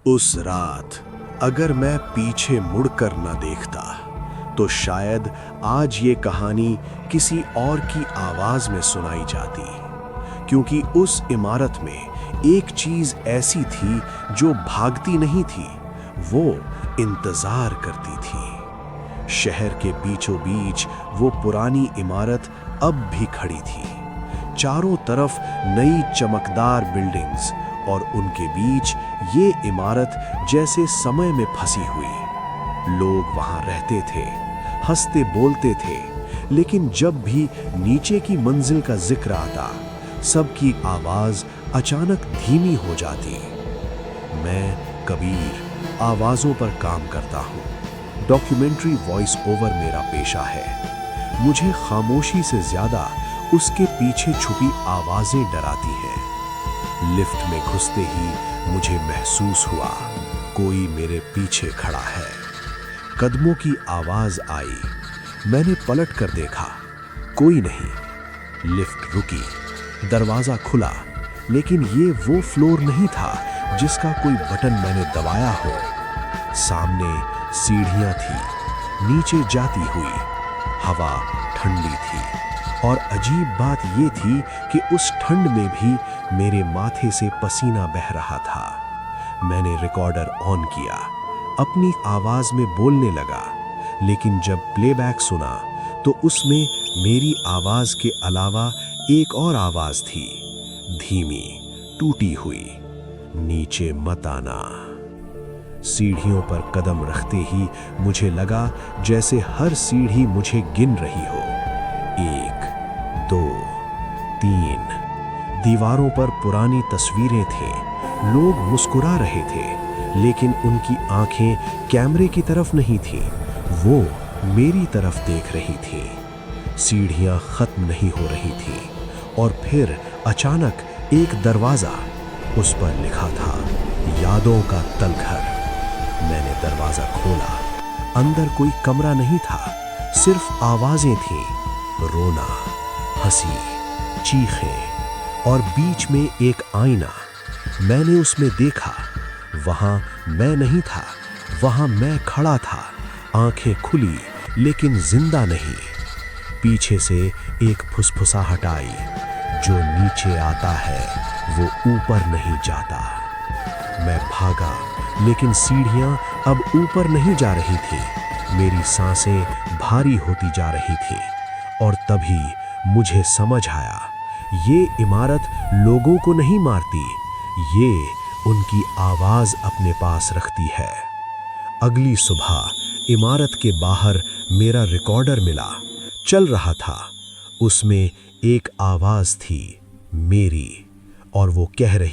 उस रात अगर मैं पीछे मुड़कर न देखता तो शायद आज ये कहानी किसी और की आवाज में सुनाई जाती, क्योंकि उस इमारत में एक चीज ऐसी थी जो भागती नहीं थी, वो इंतजार करती थी। शहर के बीचों बीच वो पुरानी इमारत अब भी खड़ी थी, चारों तरफ नई चमकदार बिल्डिंग्स और उनके बीच ये इमारत जैसे समय में फंसी हुई। लोग वहां रहते थे, हंसते बोलते थे, लेकिन जब भी नीचे की मंजिल का जिक्र आता, सबकी आवाज अचानक धीमी हो जाती। मैं कबीर आवाजों पर काम करता हूँ। डॉक्यूमेंट्री वॉइस ओवर मेरा पेशा है। मुझे खामोशी से ज्यादा उसके पीछे छुपी आवाजें डराती हैं। लिफ्ट में घुसते ही मुझे महसूस हुआ कोई मेरे पीछे खड़ा है। कदमों की आवाज आई। मैंने पलट कर देखा, कोई नहीं। लिफ्ट रुकी, दरवाजा खुला, लेकिन ये वो फ्लोर नहीं था जिसका कोई बटन मैंने दबाया हो। सामने सीढ़ियां थी, नीचे जाती हुई। हवा ठंडी थी और अजीब बात ये थी कि उस ठंड में भी मेरे माथे से पसीना बह रहा था। मैंने रिकॉर्डर ऑन किया, अपनी आवाज में बोलने लगा, लेकिन जब प्लेबैक सुना तो उसमें मेरी आवाज के अलावा एक और आवाज थी, धीमी, टूटी हुई, नीचे मत आना। सीढ़ियों पर कदम रखते ही मुझे लगा जैसे हर सीढ़ी मुझे गिन रही हो। 1, 2, 3। दीवारों पर पुरानी तस्वीरें थे। लोग मुस्कुरा रहे थे, लेकिन उनकी आंखें कैमरे की तरफ नहीं थी, वो मेरी तरफ देख रही थी। सीढ़ियां खत्म नहीं हो रही थी और फिर अचानक एक दरवाजा, उस पर लिखा था यादों का तलघर। मैंने दरवाजा खोला। अंदर कोई कमरा नहीं था, सिर्फ आवाजें थीं, रोना, हंसी, चीखें और बीच में एक आईना। मैंने उसमें देखा, वहां मैं नहीं था, वहां मैं खड़ा था, आंखें खुली लेकिन जिंदा नहीं। पीछे से एक फुसफुसाहट आई, जो नीचे आता है वो ऊपर नहीं जाता। मैं भागा, लेकिन सीढ़ियां अब ऊपर नहीं जा रही थी। मेरी सांसें भारी होती जा रही थी और तभी मुझे समझ आया, ये इमारत लोगों को नहीं मारती, ये उनकी आवाज अपने पास रखती है। अगली सुबह इमारत के बाहर मेरा रिकॉर्डर मिला, चल रहा था। उसमें एक आवाज थी, मेरी, और वो कह रही